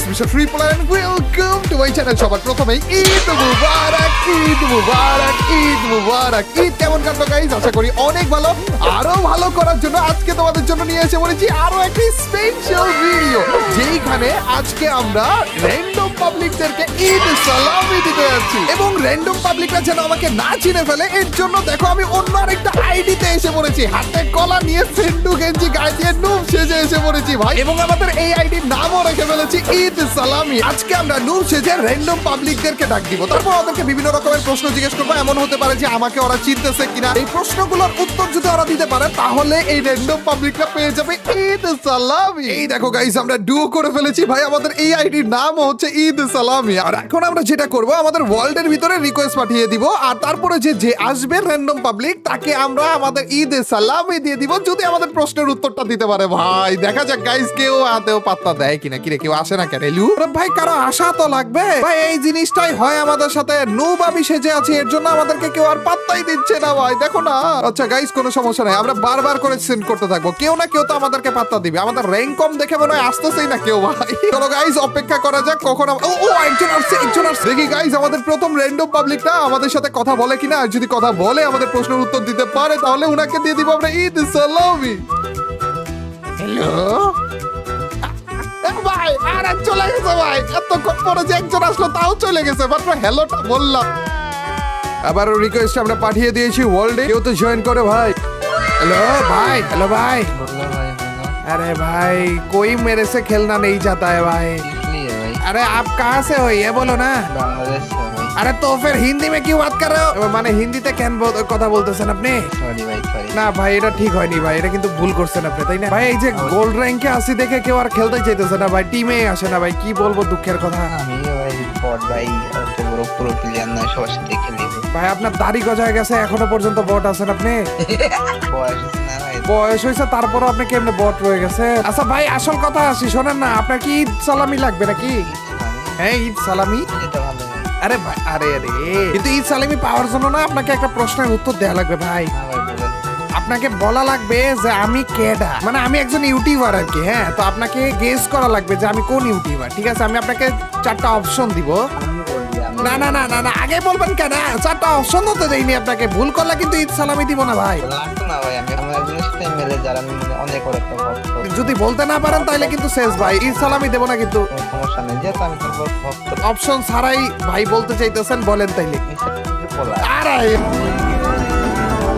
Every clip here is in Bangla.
Mister triple and welcome to my channel. সবার প্রথমে ঈদ মুবারক, ঈদ মুবারক, ঈদ মুবারক। ঈদ কেমন কাটলো গাইস? আশা করি অনেক ভালো। আরো ভালো করার জন্য আজকে তোমাদের জন্য নিয়ে এসে বলেছি আরো একটি স্পেশাল ভিডিও, যেখানে আজকে আমরা র্যান্ডম পাবলিকদেরকে ঈদ সালামি দিতে যাচ্ছি। এবং র্যান্ডম পাবলিকরা যেন আমাকে না চিনে ফেলে, এর জন্য দেখো আমি অন্য আরেকটা আইডিতে এসে পড়েছি। হাতে কলা নিয়ে সেন্ডু গেঞ্জি গায়ে দিয়ে নুব সেজে এসে পড়েছি ভাই। এবং আমাদের এই আইডির নামও রেখে ফেলেছি ঈদ সালামি। আজকে আমরা নুব সেজে র্যান্ডম পাবলিকদেরকে ডাক দিব, তারপর ওদেরকে বিভিন্ন রকমের প্রশ্ন জিজ্ঞেস করবো। এমন হতে পারে যে আমাকে ওরা চিনতেছে কিনা। এই প্রশ্নগুলোর উত্তর যদি ওরা দিতে পারে, তাহলে এই র্যান্ডম পাবলিকরা পেয়ে যাবে ঈদ সালামি। এই দেখো গাইস, আমরা ডুও করে ফেলেছি ভাই। আমাদের এই আইডির নাম হচ্ছে ঈদ সালামি। আর এখন আমরা যেটা করব, আমাদের ওয়ার্ল্ডের ভিতরে রিকোয়েস্ট পাঠিয়ে দিব, আর তারপরে যে আসবে র্যান্ডম পাবলিক, তাকে আমরা আমাদের ঈদ সালামি দিয়ে দিব, যদি আমাদের প্রশ্নের উত্তরটা দিতে পারে। ভাই দেখা যাক গাইস, কেউ আদেও পাত্তা দেয় কিনা। কিরে কেউ আসে না কেন? ভাই কারো আশা তো লাগবে ভাই। এই জিনিসটাই হয় আমাদের সাথে। নুব আমি সেজে আছি, এর জন্য আমাদেরকে কেউ আর পাত্তাই দিচ্ছে না ভাই, দেখো না। আচ্ছা গাইস, কোনো সমস্যা নাই, আমরা বারবার করে সেন্ড করতে থাকবো। কেউ না কেউ তো আমাদেরকে পাত্তা দিবে। আমাদের র্যাঙ্ক কম দেখে মনে হয় আসতেছেই না কেউ ভাই। চলো গাইস, অপেক্ষা করা যাক কখন একজন আসছে, একজন আসছে। দেখি গাইস, আমাদের প্রথম র্যান্ডম পাবলিকটা আমাদের সাথে কথা বলে কিনা। আর যদি কথা বলে, আমাদের প্রশ্নের উত্তর দিতে পারে, তাহলে উনাকে দিয়ে দিব আমরা ঈদ সালামি। হ্যালো ভাই, আর চলে গেছে ভাই। এতক্ষণ পরে যে একজন আসলো, তাও চলে গেছে। মাত্র হ্যালোটা বললাম। আবার রিকোয়েস্ট আমরা পাঠিয়ে দিয়েছি ওয়ার্ল্ডে, কেউ তো জয়েন করে ভাই। হ্যালো ভাই, হ্যালো ভাই। अरे भाई कोई मेरे से खेलना नहीं चाहता है भाई। इसलिए भाई। अरे आप कहाँ से हो ये बोलो ना। बांग्लादेश से भाई। अरे तो फिर हिंदी में क्यों बात कर रहे हो? মানে হিন্দিতে কেন কথা বলতেছেন আপনি? সরি ভাই, সরি। না ভাই, এটা ঠিক হয়নি ভাই, এটা কিন্তু ভুল করছেন আপনি, তাই না ভাই? এই যে গোল্ড র্যাঙ্কে আসি দেখে কেউ আর খেলতে চাইতেছে না ভাই, টিমে আসে না ভাই। কি বলবো দুঃখের কথা। আমি ভাই বট ভাই, অত বড় প্রো প্লেয়ার না, সবার সাথে খেলি ভাই আপনার দাড়ি গজায় গেছে, এখনো পর্যন্ত বট আছেন আপনি? বয়স হচ্ছে না ভাই। বয়স হয়েছে, তারপরও আপনি কেমনে বট রয়ে গেছে? আচ্ছা ভাই, আসল কথা আসি, শোনেন না, আপনার কি ঈদ সালামি লাগবে নাকি? হ্যাঁ ঈদ সালামি। এটা ভালো ভাই। আরে ভাই, আরে আরে কিন্তু ঈদ সালামি পাওয়ার জন্য না আপনাকে একটা প্রশ্নের উত্তর দেওয়া লাগবে ভাই। হ্যাঁ ভাই, বলেন। আপনাকে বলা লাগবে যে আমি কেডা, মানে আমি একজন ইউটিউবার আর কি। হ্যাঁ, তো আপনাকে গেস করা লাগবে যে আমি কোন ইউটিউবার। ঠিক আছে, আমি আপনাকে 4টা অপশন দিব। আমি বলবি, আমি না না না না না, আগে বলবেন কেন? 4টা অপশন তো দেইনি আপনাকে। ভুল করলে কিন্তু ঈদ সালামি দিব না ভাই। লাগতো না ভাই। আমি আমার একজনের সাথে মেলে, যারা আমি মানে অনেক বড় একটা ভক্ত। যদি বলতে না পারেন তাহলে কিন্তু শেষ ভাই, ঈদ সালামি দেবো না কিন্তু। কোনো সমস্যা নেই, যেহেতু আমি তোর বড় ভক্ত। অপশন ছাড়াই ভাই বলতে চাইতেছেন, বলেন তাইলে। আরে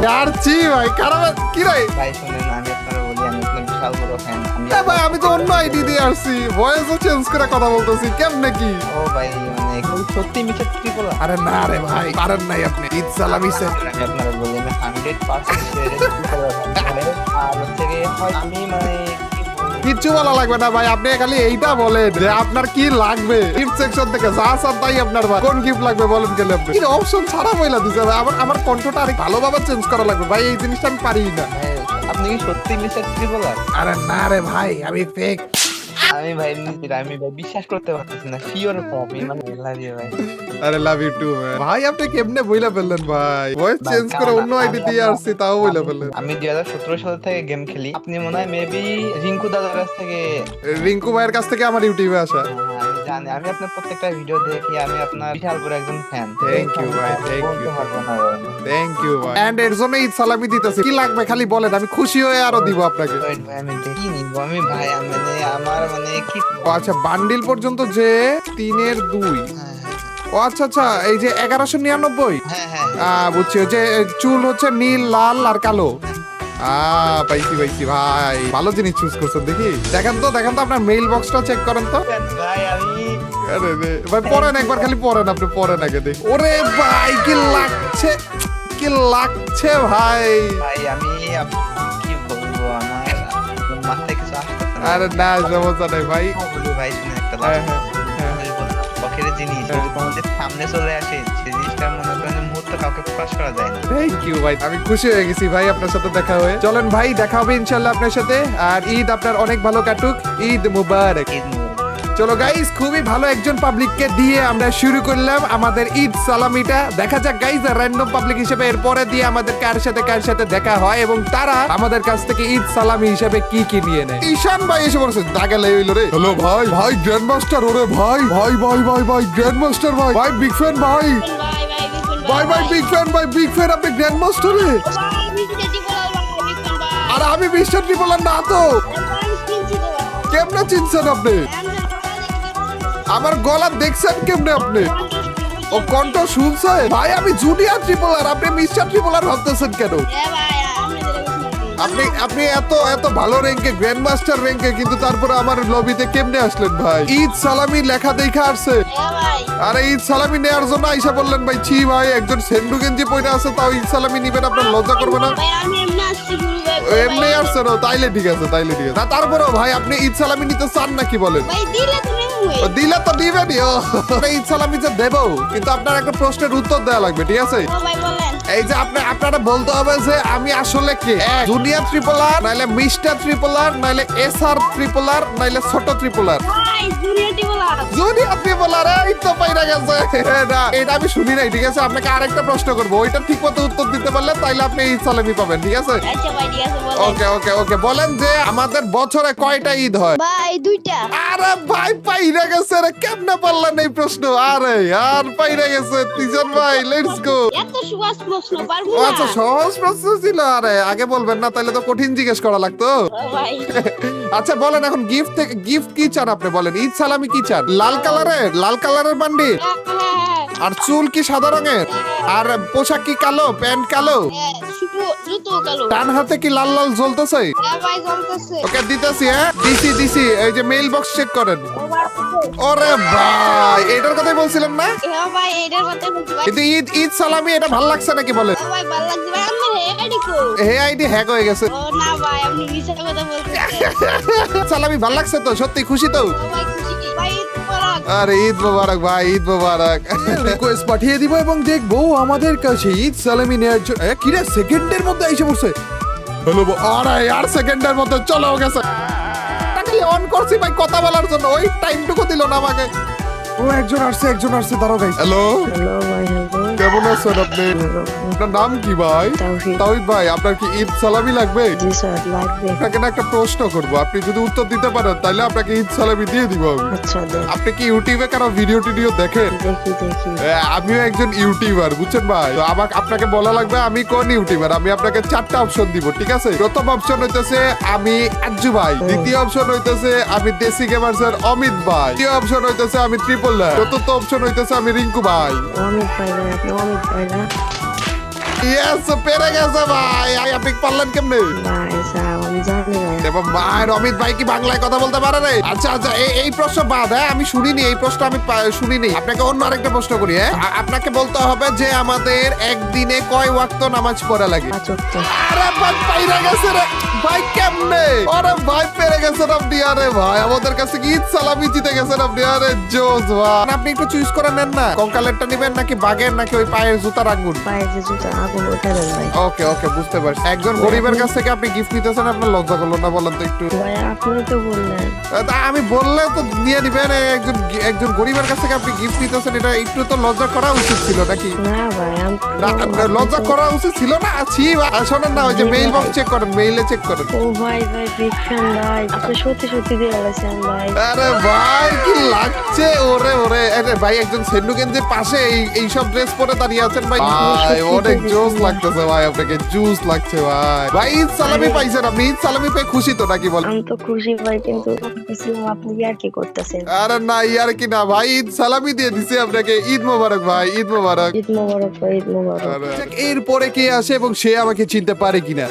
यार জি ভাই, খারাপ কি রে ভাই শুনেন, আমি আপনারা বলি, আমি আপনার বিশাল বড় ফ্যান। ভাই, আমি তো অন্য আইডি দিয়ে আসছি, ভয়েসও চেঞ্জ করে কথা বলতেছি, কেমনে কি? ও ভাই, মানে সত্যি মিছে ট্রিপল। আরে না রে ভাই, পারেন নাই আপনি। ঈদ সালামি সে আমি আপনারা বলি, আমি 100% আর হচ্ছে গিয়ে আমি মানে কিচ্ছু বলা লাগবে না ভাই, আপনি খালি এইটা বলেন যে আপনার কি লাগবে। গিফট সেকশন থেকে যা সব তাই আপনার ভাই। কোন গিফট লাগবে বলেন গেলে আপনি। কি অপশন ছাড়া বইলা দিছে ভাই। আমার কণ্ঠটা আরেক ভালোভাবে চেঞ্জ করা লাগবে ভাই, এই জিনিসটা আমি পারি না। আপনি কি সত্যি মিস্টার ট্রিপলার? আরে না রে ভাই, আমি ফেক। আমি ভাই বিশ্বাস করতে পারতেছি না। শিওর আমি মানে লাভিয়ে ভাই। আরে লাভ ইউ টু ভাই। আপনি কেমনে বইলা ফেললেন ভাই? ভয়েস চেঞ্জ করে অন্য আইডি দিয়ে আসছি, তাও বইলা ফেললেন। আমি 2017 সাল থেকে গেম খেলি। আপনি মনে হয় মেবি রিঙ্কু দাদার কাছ থেকে। রিঙ্কু ভাইয়ের কাছ থেকে আমার ইউটিউবে আসা। আমি জানি, আমি আপনার প্রত্যেকটা ভিডিও দেখি। আমি আপনার বিশাল বড় একজন ফ্যান। থ্যাংক ইউ ভাই, থ্যাংক ইউ ভাই। এন্ড এর জন্য ঈদ সালামি দিতেছি। কি লাগবে খালি বলেন, আমি খুশি হয়ে আরো দিব আপনাকে। আমি দেখি নিব আমি ভাই। মানে আমার মানে কি, ও আচ্ছা, বান্ডিল পর্যন্ত যে 3-এর 2। ও আচ্ছা আচ্ছা, এই যে 1199। হ্যাঁ বুঝছি, ওই যে চুল হচ্ছে নীল, লাল আর কালো। পাইছি পাইছি ভাই, ভালো জিনিস চুজ করছেন। দেখি দেখেন তো আপনার মেইল বক্সটা চেক করেন তো। ভাই আমি আরে রে ভাই, পড়েন একবার, খালি পড়েন, আপনি পড়েন আগে দেখি। ওরে ভাই, কি লাগছে, কি লাগছে ভাই। ভাই আমি কি বলবো, আমার মাথায় কিছু আসতেছে না। আরে না, সমস্যা নাই ভাই। ভাই শুনে একটা হ্যাঁ, হ্যাঁ, শখের জিনিস, যদি কোনোদিন সামনে চলে আসে, সেই জিনিসটা মনে করেন মুহূর্তে কাউকে প্রকাশ করা যায় না। থ্যাংক ইউ ভাই, আমি খুশি হয়ে গেছি ভাই আপনার সাথে দেখা হয়ে। চলেন ভাই, দেখা হবে ইনশাল্লাহ আপনার সাথে। আর ঈদ আপনার অনেক ভালো কাটুক। ঈদ মুবারক। ঈদ মুবারক। চলো গাইস, খুবই ভালো একজন পাবলিককে দিয়ে আমরা শুরু করলাম আমাদের ঈদ সালামিটা। দেখা যাক গাইস, র্যান্ডম পাবলিক হিসেবে এরপরে দিয়ে আমাদের কার সাথে দেখা হয় এবং তারা আমাদের কাছ থেকে ঈদ সালামি হিসেবে কি কি নিয়ে নেয়। ঈশান ভাই এসে বলছে দাগালে হইলো রে। হ্যালো ভাই, ভাই গ্র্যান্ড মাস্টার, ওরে ভাই ভাই ভাই ভাই ভাই গ্র্যান্ড মাস্টার ভাই, ভাই বিগ ফ্যান ভাই, ভাই ভাই বিগ ফ্যান ভাই, বিগ ফ্যান আপনি গ্র্যান্ড মাস্টার রে। আর আমি মিস্টার ট্রিপলার না তো, কেমনে চিনছেন আপনি? আমার গলা দেখছেন কেমনে আপনি? ও কণ্ঠ শুনছে ভাই, আমি জুনিয়র ট্রিপলার, আপনি মিস্টার ট্রিপলার ভাবতেছেন কেন? আপনি আপনি এত এত ভালো র্যাঙ্কে, গ্র্যান্ড মাস্টার র্যাঙ্কে, কিন্তু তারপরে আমার লবিতে কেমনে আসলেন ভাই? ঈদ সালামি লেখা দেখা আসছে। আরে ঈদ সালামি নেওয়ার জন্য আইসা বললেন ভাই? ছি ভাই, একজন সেন্ডু গেঞ্জি পয়না আছে তাও ঈদ সালামি নিবেন, আপনার লজ্জা করবে না? এমনি আসছে না, তাইলে ঠিক আছে, তাইলে ঠিক আছে। না তারপরেও ভাই, আপনি ঈদ সালামি নিতে চান নাকি বলেন? দিলে তো দিবেনি। ঈদ সালামি যে দেবো, কিন্তু আপনার একটা প্রশ্নের উত্তর দেওয়া লাগবে, ঠিক আছে? এই যে আপনারা বলতে হবে যে আমি আসলে কে, জুনিয়র ট্রিপলার, নাইলে মিস্টার ট্রিপলার, নাইলে এসআর ট্রিপলার, নাইলে ছোট ট্রিপলার। জুনিয়র ট্রিপলার, এই তো পাইরা গেছে। না এটা আমি শুনি নাই, ঠিক আছে? আপনাকে আরেকটা প্রশ্ন করবো, ওইটা ঠিক মতো উত্তর দিতে পারলে তাইলে আপনি ঈদ সালামি পাবেন, ঠিক আছে? ওকে ওকে ওকে, বলেন যে আমাদের বছরে কয়টা ঈদ হয়? ভাই দুইটা। আরে ভাই পাইরা গেছে রে, কেমনে পারলেন এই প্রশ্ন? আরে আর পাইরা গেছে তিজন ভাই, লেটস গো। এত সহজ প্রশ্ন পারবো না। আচ্ছা সহজ প্রশ্ন ছিল, আরে আগে বলবেন না, তাহলে তো কঠিন জিজ্ঞেস করা লাগতো। ভাই আচ্ছা বলেন এখন, গিফট থেকে গিফট কি চান আপনি? বলেন ঈদ সালামি কি চান? লাল কালারের বান্ডি, আর চুল কি সাদা রঙের, আর পোশাক কি কালো, প্যান্ট কালো, জুতো কালো, ডান হাতে কি লাল লাল জ্বলতেছে? ভাই জ্বলতেছে। ওকে দিতেছি, হ্যাঁ দিছি। এই যে মেইল বক্স চেক করেন। ওরে ভাই, এটার কথাই বলছিলাম না? ভাই এটার কথা বলছি ভাই। কিন্তু ঈদ সালামি এটা ভাল লাগছে নাকি বলেন? ভাই ভালো লাগছে ভাই, আমার আইডি কো। হে আইডি হ্যাক হয়ে গেছে। ও না ভাই, আপনি মিছা কথা বলছেন। সালামি ভাল লাগছে তো? সত্যি খুশি তো? ভাই খুশি ভাই, তোমার আরে ঈদ মোবারক ভাই, ঈদ মোবারক। রিকোয়েস্ট পাঠিয়ে দিব এবং দেখবো আমাদের কাছে ঈদ সালামি নেওয়ার জন্য কিরে সেকেন্ডের মধ্যে এসে পড়ছে। হ্যালো, আরে আর সেকেন্ডের মধ্যে চলেও গেছে। অন করছি ভাই কথা বলার জন্য, ওই টাইমটুকু দিল না আমাকে। ও একজন আসছে দাঁড়াও গাইস। হ্যালো হ্যালো ভাই, হ্যালো। কেমন আছেন আপনি? আপনার নাম কি ভাই? তাওহীদ। তাওহীদ ভাই, আপনার কি ঈদ সালামি লাগবে? জি স্যার, লাগবে। আপনাকে না একটা প্রশ্ন করবো, আপনি যদি উত্তর দিতে পারেন তাহলে আপনাকে ঈদ সালামি দিয়ে দিব আমি। আচ্ছা দেন। আপনি কি ইউটিউবে কারো ভিডিও টিডিও দেখেন? দেখি। আমিও একজন ইউটিউবার, বুঝছেন ভাই? তো আমাকে আপনাকে বলা লাগবে আমি কোন ইউটিউবার। আমি আপনাকে 4টা অপশন দিব, ঠিক আছে? প্রথম অপশন হইতেছে আমি আজ্জু ভাই, দ্বিতীয় অপশন হইতেছে আমি দেশি গেমার্সের অমিত ভাই, তৃতীয় অপশন হইতেছে আমি ট্রিপল, চতুর্থ অপশন হইতেছে আমি রিঙ্কু ভাই। অমিত ভাই না, আপনি অমিত ভাই না? ইয়েস, পেরে গেছে ভাই। আপনি পারলেন কেমনে? ভাই স্যার আমি জানি না। এবং মায়ের অমিত ভাই কি বাংলায় কথা বলতে পারে রে? আচ্ছা এই প্রশ্ন বাদ, হ্যাঁ আমি শুনিনি, এই প্রশ্ন আমি শুনিনি। আপনাকে অন্য আরেকটা প্রশ্ন করি, হ্যাঁ আপনাকে বলতে হবে যে আমাদের একদিনে কয় ওয়াক্ত নামাজ পড়া লাগে? 5 ওয়াক্ত। আরে ভাই পাইরা গেছে রে ভাই, কেমনে? আরে ভাই পেরে গেছেন আপনি। আরে ভাই আমাদের কাছে কি ঈদ সালামি জিতে গেছেন আপনি। আরে জোস ভাই, আপনি একটু চুজ করে নেন না, কঙ্কালেরটা নেবেন নাকি বাগের, নাকি ওই পায়ের জুতার আঙ্গুল? পায়ের যে জুতা আগুন, ওটা দেন ভাই। ওকে ওকে, বুঝতে পারছি। একজন গরিবের কাছ থেকে আপনি গিফট নিতেছেন, আপনার লজ্জা করলো না বলেন তো একটু? ভাই আপনি তো বললেন। তা আমি বললে তো নিয়ে নিবেন। একজন গরিবের কাছ থেকে আপনি গিফট নিতেছেন, এটা একটু তো লজ্জা করা উচিত ছিল নাকি? না ভাই না আপনার লজ্জা করা উচিত ছিল না? আছি শোনেন না, ওই যে মেইল বক্স চেক করেন, মেইলে চেক করেন। ও ভাই বিগ ফ্যান ভাই, আপনি সত্যি দিয়ে বলেছেন ভাই। আরে ভাই কি লাগছে? ওরে আরে ভাই, একজন সেন্ডু গেঞ্জির পাশে এইসব ড্রেস পরে দাঁড়িয়ে আছেন ভাই। ভাই অনেক জোস লাগতেছে ভাই, আপনাকে জুস লাগছে ভাই। ভাই ঈদ সালামি পাইছেন আপনি? ঈদ সালামি পেয়ে খুশি তো নাকি বলেন? আমি তো খুশি ভাই, কিন্তু আপনি আর কি করতেছেন? আরে না ইয়ার কি না ভাই, ঈদ সালামি দিয়ে দিছি আপনাকে। ঈদ মোবারক ভাই, ঈদ মোবারক। ঈদ মোবারক ভাই, ঈদ মোবারক। এরপরে কে আসে এবং সে আমাকে চিনতে পারে কিনা?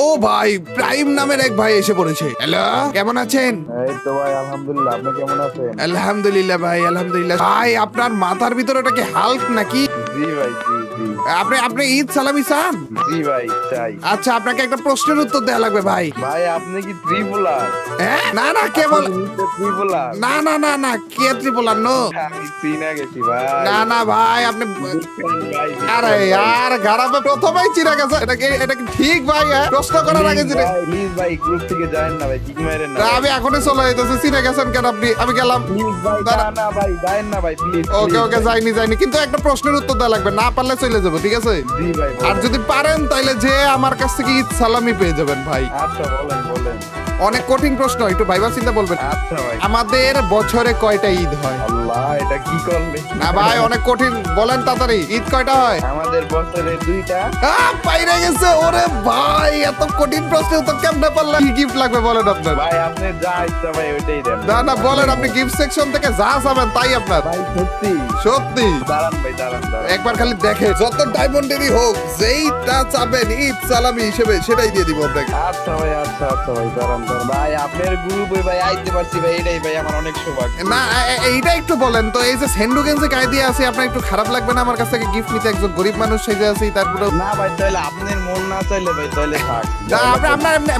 ও ভাই, প্রাইম নামের এক ভাই এসে পড়েছে। হ্যালো, কেমন আছেন? এই তো ভাই আলহামদুলিল্লাহ, আপনি কেমন আছেন? আলহামদুলিল্লাহ ভাই, আলহামদুলিল্লাহ। ভাই আপনার মাথার ভিতরে ওটা কি হাল্ক নাকি? জি ভাই জি। জি আপনি আপনি ঈদ সালামি চান? জি ভাই চাই। আচ্ছা, আপনাকে একটা প্রশ্নের উত্তর দেওয়া লাগবে ভাই। ভাই আপনি কি ত্রিপুলার? হ্যাঁ? না না, কেবল ত্রিপুলার? না না না না, কে ত্রিপুলার? নো, আমি চিনা গেছি ভাই। না না ভাই, আপনি ভাই, আরে यार গারাবে প্রথমেই চিনা গেছে। এটা কি ঠিক ভাই? হ্যাঁ, প্রশ্ন করার আগে চিনে প্লিজ ভাই গ্রুপ থেকে যায়েন না ভাই, কিক মারেন না। না, আমি এখনই চলে যাইতেছি। চিনে গেছেন কেন আপনি? আমি গেলাম। প্লিজ ভাই দাঁড়া। না ভাই যায়েন না ভাই প্লিজ। ওকে ওকে, যাইনি, কিন্তু একটা প্রশ্নের উত্তর দেওয়া লাগবে। না পারলে চলে যাবো, ঠিক আছে? জি ভাই আর যদি পারেন তাইলে যে আমার কাছ থেকে ঈদ সালামি পেয়ে যাবেন ভাই। আচ্ছা বলেন। অনেক কঠিন প্রশ্ন, একটু ভাইবা চিন্তা বলবেন। আচ্ছা ভাই। আমাদের বছরে কয়টা ঈদ হয়? আল্লাহ এটা কি করলে? না ভাই, অনেক কঠিন, বলেন তাড়াতাড়ি। ঈদ কয়টা হয়? আমাদের বছরে 2টা। পাইরে গেছে। ওরে ভাই, এত কঠিন প্রশ্নের উত্তর কেমনে পারলেন? কি গিফট লাগবে বলেন আপনার? ভাই আপনি যা ইচ্ছা ভাই ওইটাই দেন। না না, বলেন, আপনি গিফট সেকশন থেকে যা চাবেন তাই আপনার। ভাই সত্যি? সত্যি? দাঁড়ান ভাই দাঁড়ান। একবার খালি দেখে, যত ডায়মন্ডেরই হোক, যেইটা চাবেন ঈদ সালামি হিসেবে সেটাই দিয়ে দিব আপনাকে। আচ্ছা ভাই দাঁড়ান। ভাই আপনার গ্রুপে ভাই আইতে পারছি ভাই, এটাই ভাই আমার অনেক সৌভাগ্য। না, এইটা একটু বলেন তো, এই যে সেন্ডু গেঞ্জি গায়ে দিয়ে আছে, আপনার একটু খারাপ লাগবে না আমার কাছ থেকে গিফট নিতে? একজন গরিব মানুষ সেজে আছি, তারপরে না ভাই তাহলে আপনার মন না চাইলে ভাই তাহলে থাক।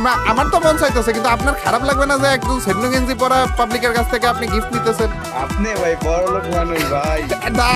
না, আমার তো মন চাইতেছে, কিন্তু আপনার খারাপ লাগবে না যে একজন সেন্ডু গেঞ্জি পরা পাবলিকের কাছ থেকে আপনি গিফট নিতেছেন? আপনি ভাই বড় লোক মানুষ ভাই। না,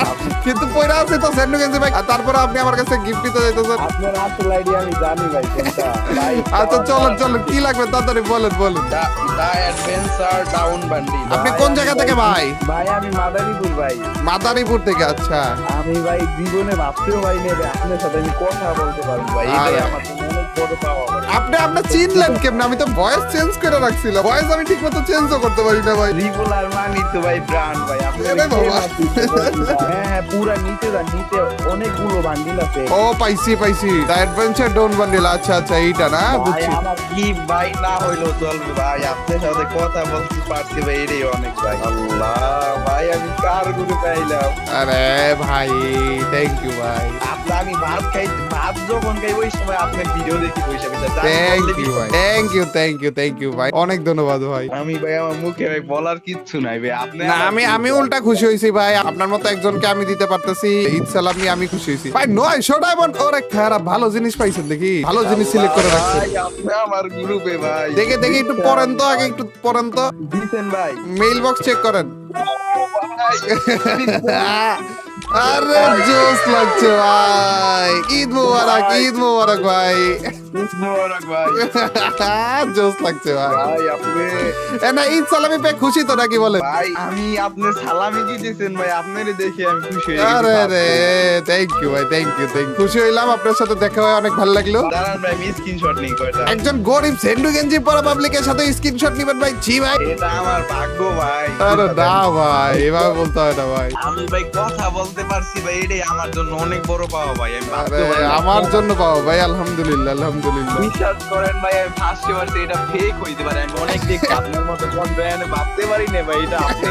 কিন্তু পয়রা আছে তো সেন্ডু গেঞ্জি ভাই, আর তারপরে আপনি আমার কাছে গিফট নিতে যাইতেছেন। আপনার আসল আইডিয়া আমি জানি ভাই কোনটা ভাই। আচ্ছা চলেন, কি লাগবে তাড়াতাড়ি বলেন। দা অ্যাডভেঞ্চার ডাউন বান্ডি। আপনি কোন জায়গা থেকে ভাই? ভাই আমি মাদারীপুর ভাই। মাদারীপুর থেকে? আচ্ছা, আমি ভাই জীবনে ভাবতেও ভাই নেবে আপনার সাথে আমি কথা বলতে পারবো ভাই, এটাই আরে। আমার জন্য অনেক বড় পাওয়া ভাই। আপনি চিনলেন কেমনে? আমি তো ভয়েস চেঞ্জ করে রাখছিলাম। ভয়েস আমি ঠিক মতো চেঞ্জও করতে পারি না ভাই। রিপোলার মানি তো ভাই ব্র্যান্ড ভাই। আপনি আরে বাবা। হ্যাঁ পুরা নিতে অনেকগুলো বান্ডিল আছে। ও পাইছি, দ্য অ্যাডভেঞ্চার ডোন বান্ডিল। আচ্ছা, এইটা না, ভাই বুঝছি। আমার কি ভাই না হইলো চলবে ভাই, আপনার সাথে কথা বলতে পারছি ভাই, এটাই অনেক ভাই। আল্লাহ ভাই আমি কার গুলো পাইলাম। আরে ভাই, থ্যাংক ইউ ভাই, আমি ভাত যখন খাই ওই সময় আপনার ভিডিও দেখি পয়সা থ্যাংক ইউ ভাই, থ্যাংক ইউ ভাই, অনেক ধন্যবাদ ভাই। আমি ভাই আমার মুখে ভাই বলার কিচ্ছু নাই ভাই। আপনি না, আমি উল্টা খুশি হয়েছি ভাই, আপনার মতো একজনকে আমি দিতে পারতেছি ঈদ সালামি, আমি খুশি হয়েছি ভাই। 900 ডায়মন্ড, ওরে খারাপ, ভালো জিনিস পাইছেন দেখি, ভালো জিনিস সিলেক্ট করে রাখছেন। ভাই আপনি আমার গ্রুপে ভাই দেখে একটু পড়েন তো, আগে একটু পড়েন তো, দিছেন ভাই। মেইল বক্স চেক করেন। আরে জোস লাগছে ভাই, ঈদ মোবারক ভাই, মোবারক ভাই। জোস লাগছে ভাই। ভাই আপনি না, ঈদ সালামি পেয়ে খুশি তো নাকি বলেন? ভাই আমি আপনার সালামি দিতেছেন ভাই, আপনারই দেখে আমি খুশি হয়ে আরে গেছি। রে, থ্যাংক ইউ ভাই, থ্যাংক ইউ। খুশি হইলাম, আপনার সাথে দেখা হয়ে অনেক ভালো লাগলো। দাঁড়ান ভাই আমি স্ক্রিনশট নিই কয়টা। একজন গরিব সেন্ডু গেঞ্জি পরা পাবলিকের সাথে স্ক্রিনশট নিবেন ভাই? জি ভাই। এটা আমার ভাগ্য ভাই। আরে না ভাই, এভাবে বলতে হয় না ভাই। আমি ভাই কথা বলতে পারছি ভাই, এটাই আমার জন্য অনেক বড় পাওয়া ভাই। আমি আরে ভাবতে পারি না। আমার জন্য পাবো ভাই, আলহামদুলিল্লাহ। বিশ্বাস করেন ভাই আমি ফার্স্টে পারছি এটা ফেক হইতে পারে, আমি অনেক দেখছি আপনার মতো কন্টেন্ট ভাবতে পারি না ভাই, এটা আপনি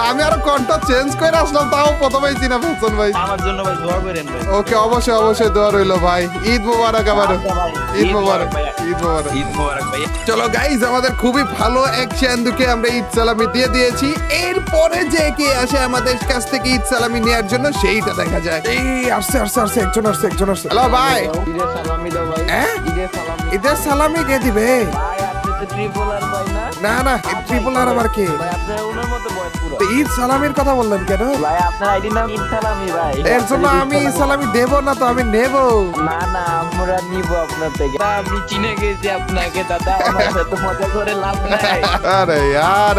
আমি আরো কন্টা চেঞ্জ করে আসলাম, তাও প্রথমেই চিনা ফেলছেন ভাই। আমার জন্য ভাই দোয়া করেন ভাই। ওকে, অবশ্যই দোয়া রইলো ভাই। ঈদ মোবারক আবার। আচ্ছা ভাই, ঈদ মোবারক, ভাই। ঈদ মোবারক। ঈদ মোবারক ভাই। চলো গাইজ, আমাদের খুবই ভালো এক চান্দুকে আমরা ঈদ সালামি দিয়ে দিয়েছি। এরপরে যে কে আসে আমাদের কাছ থেকে ঈদ সালামি নেওয়ার জন্য সেইটা দেখা যায়। এই আসছে একজন আসছে। হ্যালো ভাই। ঈদের সালামি দাও ভাই। হ্যাঁ? ঈদের সালামি। ঈদের সালামি কে দিবে? ভাই আপনি তো ট্রিপলার ভাই না? না, ট্রিপল আর আবার কে? ভাই আপনি ওনার মতো বয়স পুরো। তো ঈদ সালামির কথা বললেন কেন? ভাই আপনার আইডি নাম ঈদ সালামি ভাই। এর জন্য আমি ঈদ সালামি দেব না তো, আমি নেব। না আমরা নিব আপনার থেকে। আমি চিনে গেছি আপনাকে দাদা, আমার সাথে মজা করে লাভ নাই। আরে यार,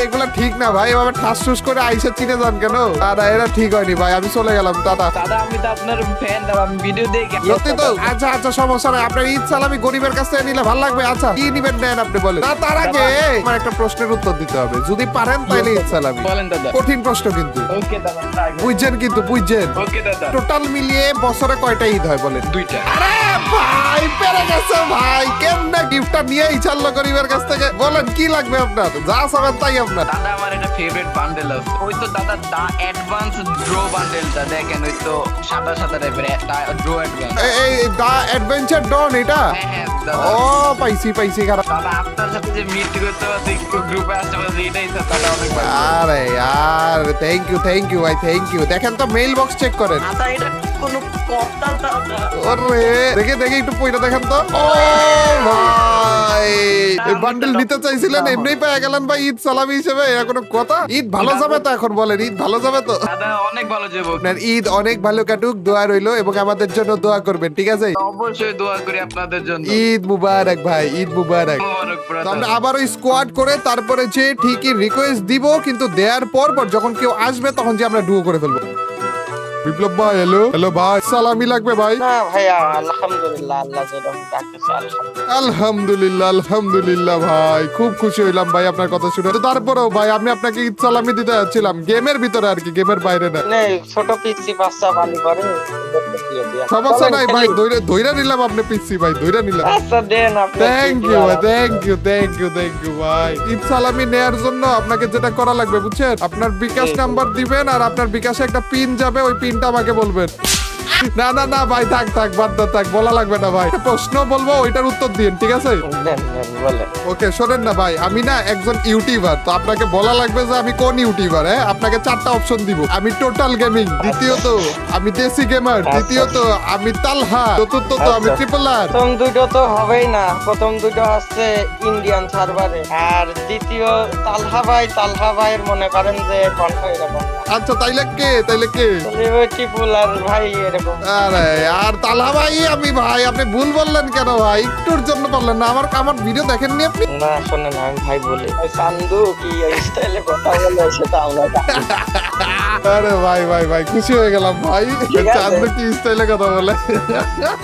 এগুলা ঠিক না ভাই, এভাবে ঠাস ঠুস করে আইসা চিনে যান কেন? আরে এরা ঠিক হয়নি ভাই, আমি চলে গেলাম, টাটা। দাদা আমি তো আপনার ফ্যান, দাদা আমি ভিডিও দেখি। সত্যি তো? আচ্ছা সমস্যা নাই, আপনার ঈদ সালামি গরিবের কাছ থেকে নিলে ভালো লাগবে। আচ্ছা কি নিবেন নেন আপনি বলেন। না, তার আগে আমার একটা প্রশ্নের উত্তর দিতে হবে, যদি পারেন তাহলে ঈদ সালামি। বলেন দাদা। কঠিন প্রশ্ন কিন্তু, ওকে দাদা। বুঝছেন কিন্তু, বুঝছেন? ওকে দাদা। টোটাল মিলিয়ে বছরে কয়টা ঈদ হয় বলেন? 2টা। আরে ভাই, পেরে গেছে ভাই, কেমনে গিফটটা নিয়ে ইচ্ছাল্লো গরিবের কাছ থেকে? বলেন কি লাগবে আপনার, যা চাবেন তাই আপনার। দাদা আমার একটা ফেভারিট বান্ডেল আছে, ওই তো দাদা দা অ্যাডভান্স ড্রো বান্ডেলটা দেখেন, ওই তো সাদা টাইপের ড্রো অ্যাডভান্স। এই দা অ্যাডভেঞ্চার ডন এটা? হ্যাঁ দাদা। ও পাইছি খারাপ। দাদা আপনার সাথে যে মিট করতে পারছি গ্রুপে আসতে পারছি, এটাই স্যার দাদা অনেক ভালো। আরে यार, থ্যাংক ইউ ভাই, থ্যাংক ইউ। দেখেন তো মেইল বক্স চেক করেন। দাদা এটা কোনো কথা দাদা। ওরে দেখে দেখে একটু পয়টা দেখেন তো। ও ভাই এই বান্ডেল নিতে চাইছিলেন এমনিই পেয়ে গেলেন ভাই ঈদ সালামি হিসেবে, এর কোনো কথা? ঈদ ভালো যাবে তো এখন বলেন, ঈদ ভালো যাবে তো? দাদা অনেক ভালো যাবো। আপনার ঈদ অনেক ভালো কাটুক, দোয়া রইলো এবং আমাদের জন্য দোয়া করবেন, ঠিক আছে? অবশ্যই দোয়া করি আপনাদের জন্য। ঈদ মুবারক ভাই, ঈদ মুবারক। মোবারক তো brother। আমরা আবার ওই স্কোয়াড করে তারপরে যে ঠিকই রিকোয়েস্ট দিব, কিন্তু দেওয়ার পর যখন কেউ আসবে তখন যে আমরা ডুও করে ফেলবো। বিপ্লব ভাই হ্যালো হ্যালো ভাই, সালামি লাগবে ভাই। না ভাইয়া আলহামদুলিল্লাহ, আল্লাহ যেরকম ডাকতেছে আলহামদুলিল্লাহ। আলহামদুলিল্লাহ আলহামদুলিল্লাহ ভাই, খুব খুশি হইলাম ভাই আপনার কথা শুনে। তো তারপরেও ভাই আমি আপনাকে ঈদ সালামি দিতে যাচ্ছিলাম গেমের ভিতরে আর কি, গেমের বাইরে না। নে ছোট পিচ্ছি বাচ্চা পানি করে ওদেরকে দিয়ে দিয়া। সমস্যা নাই ভাই, চলেন ধইরা নিলাম আপনি পিসি ভাই, ধইরা নিলাম। আচ্ছা দেন আপনি। থ্যাংক ইউ ভাই, থ্যাংক ইউ ভাই। ঈদ সালামি নেয়ার জন্য আপনাকে যেটা করা লাগবে বুঝছেন, আপনার বিকাশ নাম্বার দিবেন আর আপনার বিকাশে একটা পিন যাবে, ওই পিনটা আমাকে বলবেন। না না না ভাই থাক থাক বাদ দাও, থাক বলা লাগবে না ভাই। প্রশ্ন বলবো ওইটার উত্তর দিন, ঠিক আছে? দেন দেন বলে। ওকে শোনেন না ভাই, আমি না একজন ইউটিউবার, তো আপনাকে বলা লাগবে যে আমি কোন ইউটিউবার। হ্যাঁ আপনাকে 4টা অপশন দিব। আমি টোটাল গেমিং, দ্বিতীয়ত আমি দেশি গেমার, তৃতীয়ত আমি তালহা, চতুর্থত আমি ট্রিপল আর। প্রথম দুটো তো হবেই না, প্রথম দুটো হচ্ছে ইন্ডিয়ান সার্ভারে, আর দ্বিতীয় তালহা ভাইয়ের মনে করেন যে কণ্ঠ এরকম আচ্ছা তাইলে কে সেলিব্রিটি পুলার ভাই এরকম। আরে আর তালহা ভাই আমি ভাই, আপনি ভুল বললেন কেন ভাই? একটুর জন্য বললেন না? আমার ভিডিও দেখেননি আপনি? না শোনেন আমি ভাই বলি, ওই চান্দু কি ওই স্টাইলে কথা বলে সেটা আমরা জানি। আরে ভাই খুশি হয়ে গেলাম ভাই, আছে। চান্দু কি স্টাইলে কথা বলে।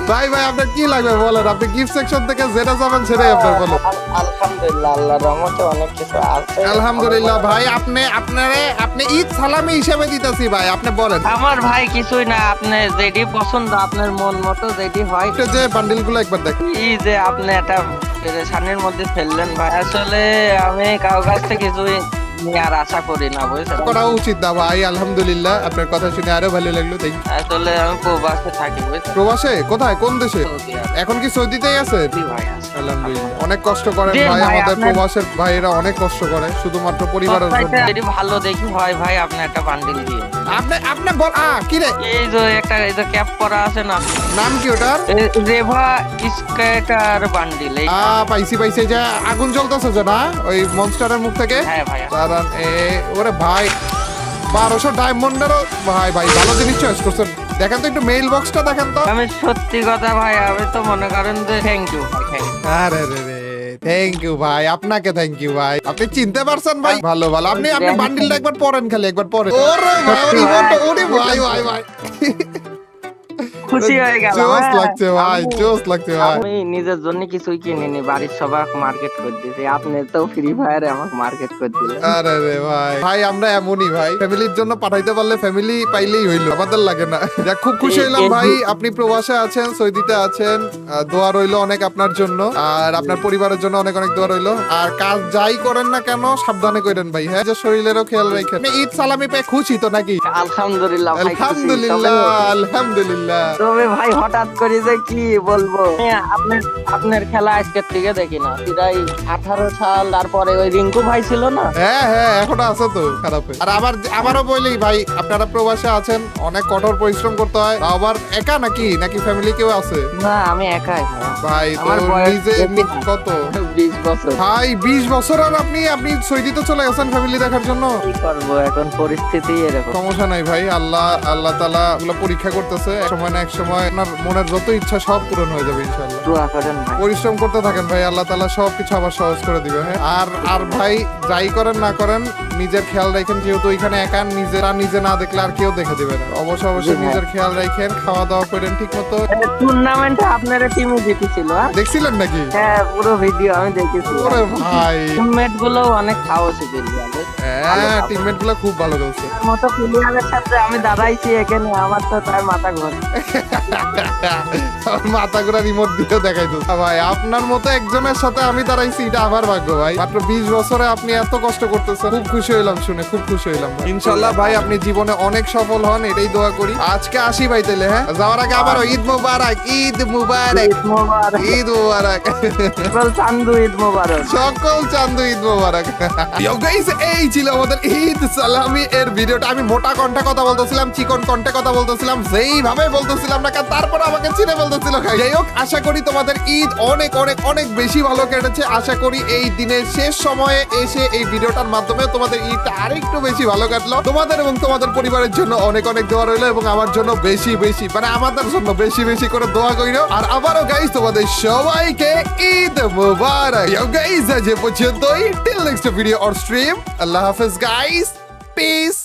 ভাই আপনার কি লাগবে বলেন, আপনি গিফট সেকশন থেকে যেটা যাবেন সেটাই আপনার বলেন। আলহামদুলিল্লাহ আল্লাহর রহমতে অনেক কিছু আছে। আলহামদুলিল্লাহ ভাই, আপনি ঈদ সালামি হিসেবে দিতেছি ভাই, আপনি বলেন। আমার ভাই কিছুই না, আপনি যেটি পছন্দ আপনার মন মতো যেটি হয়। এটা যে বান্ডিল গুলো একবার দেখ। এই যে আপনি একটা পেরেশানির মধ্যে ফেললেন ভাই, আসলে আমি কারো কাছ থেকে কিছুই নিয়ে আর আশা করি না বুঝছেন। করা উচিত না ভাই। আলহামদুলিল্লাহ আপনার কথা শুনে আরো ভালো লাগলো। Thank you. আসলে আমি প্রবাসে থাকি বুঝছেন। প্রবাসে কোথায়, কোন দেশে? Saudi Arab. এখন কি সৌদিতেই আছে? জি ভাই আছে। আলহামদুলিল্লাহ অনেক কষ্ট করেন জি ভাই, ভাই, আমাদের আপনার- প্রবাসের ভাইয়েরা অনেক কষ্ট করে শুধুমাত্র পরিবারের জন্য। সবচাইতে যদি ভালো দেখি হয় ভাই আপনি একটা বান্ডিল দিয়ে। আপনি বল কি রে এই যে একটা এই যে ক্যাপ করা আছে না, নাম কি ওটার? রেভা স্কেটার বান্ডিল। এই পাইছি এই যে আগুন জ্বলতেছে যে না ওই মনস্টারের মুখ থেকে। হ্যাঁ ভাই কারণ ওরে ভাই 1200 ডায়মন্ডেরও ভাই ভালো জিনিস চয়েস করছেন। দেখেন তো একটু মেইল বক্সটা দেখেন তো। আমি সত্যি কথা ভাই, আমি তো মনে করেন যে থ্যাংক ইউ ভাই। আরে রে থ্যাংক ইউ ভাই, আপনাকে থ্যাংক ইউ ভাই, আপনি চিনতে পারছেন ভাই। ভালো আপনি বান্ডিলটা একবার পরেন, খালি একবার পরেন। ওরে ভাই ভাই খুশি হয়ে গেল। জোস লাগছে ভাই, জোস লাগছে ভাই। আমি নিজের জন্য কিছুই কিনিনি, বাড়ির সবাই মার্কেট করে দিয়েছি। আপনি তো ফ্রি ফায়ারে আমাকে মার্কেট করে দিলেন। আরে রে ভাই আমরা এমনই ভাই, ফ্যামিলির জন্য পাঠাইতে পারলে ফ্যামিলি পাইলেই হইলো, আমাদের লাগে না। যাক খুব খুশি হইলাম ভাই, আপনি প্রবাসে আছেন, সৌদিতে আছেন। দোয়া রইলো অনেক আপনার জন্য, আর আপনার পরিবারের জন্য অনেক দোয়া রইলো। আর কাজ যাই করেন না কেন সাবধানে করেন ভাই, হ্যাঁ যে শরীরেরও খেয়াল রাখেন। ঈদ সালামি পেয়ে খুশি তো নাকি? আলহামদুলিল্লাহ ভাই, খুশি। আলহামদুলিল্লাহ আলহামদুলিল্লাহ। তবে ভাই হঠাৎ করে যে কি বলবো, আপনার খেলা আজকের থেকে দেখি না, প্রায় 18 সাল। তারপরে ওই রিঙ্কু ভাই ছিল না? হ্যাঁ এখনো আছে তো খারাপ। আর আবারও বলি ভাই, আপনারা প্রবাসে আছেন, অনেক কঠোর পরিশ্রম করতে হয়। আবার একা নাকি ফ্যামিলি কেউ আছে? না আমি একাই ভাই তো আমার বয়স নিজে বেশি না। কত 20 বছর। ভাই 20 বছর আর আপনি সৌদিতে চলে গেছেন ফ্যামিলি দেখার জন্য। কি করবো এখন, পরিস্থিতি এরকম। সমস্যা নাই ভাই, আল্লাহ তাআলা এগুলো পরীক্ষা করতেছে। এক সময় না এক সময় আপনার মনের যত ইচ্ছা সব পূরণ হয়ে যাবে ইনশাআল্লাহ। দোয়া করেন ভাই। পরিশ্রম করতে থাকেন ভাই, আল্লাহ তাআলা সবকিছু আবার সহজ করে দিবে। হ্যাঁ আর ভাই যাই করেন না করেন নিজের খেয়াল রাখেন, যেহেতু ওইখানে একা নিজে না দেখলে আর কেউ দেখে দিবে না। অবশ্যই নিজের খেয়াল রাখেন, খাওয়া দাওয়া করেন ঠিক মতো। টুর্নামেন্টে আপনারা টিমে জিতেছিল? দেখছিলেন নাকি? হ্যাঁ পুরো ভিডিও আমি দেখেছি। ওরে ভাই টিমমেট গুলো অনেক সাহসী ছিল। হ্যাঁ টিমমেট গুলো খুব ভালো খেলছে। মতো প্লেয়ারের সাথে আমি দাঁড়াইছি এখানে, আমার তো তার মাথা ঘোরে। আমার মাথা ঘোরা রিমোট দিয়ে দেখাইতো ভাই। আপনার মতো একজনের সাথে আমি দাঁড়াইছি, এটা আমার ভাগ্য ভাই। মাত্র 20 বছরে আপনি এত কষ্ট করতেছেন, খুব খুশি হইলাম শুনে, খুব খুশি হইলাম। ইনশাল্লাহ ভাই আপনি জীবনে অনেক সফল হন, এটাই দোয়া করি। আজকে আসি ভাই তাইলে, হ্যাঁ যাওয়ার আগে আবার ঈদ মুবারক, ঈদ মুবারক, ঈদ মুবারক। চান্দু ঈদ মোবারক। সকল চান্দু ঈদ মোবারক। Yo guys, এই ছিল আমাদের ঈদ সালামি এর ভিডিওটা। আমি মোটা কণ্ঠে কথা বলতেছিলাম, চিকন কণ্ঠে কথা বলতেছিলাম, যেইভাবে বলতেছিলাম না কেন, তারপর আমাকে চিনে বলতেছিল। যাই হোক, আশা করি তোমাদের ঈদ অনেক অনেক অনেক বেশি ভালো কেটেছে। আশা করি এই দিনের শেষ সময়ে এসে এই ভিডিওটার মাধ্যমে তোমাদের ঈদটা আরেকটু বেশি ভালো কাটলো। তোমাদের এবং তোমাদের পরিবারের জন্য অনেক অনেক দোয়া রইলো, এবং আমার জন্য বেশি বেশি, মানে আমাদের জন্য বেশি বেশি করে দোয়া কইরো। আর আবারও গাইস, তোমাদের সবাইকে ঈদ মুবারক। Yo guys, আজ এ পর্যন্তই। Till next video or stream. আল্লাহ হাফেজ গাইস, পিস।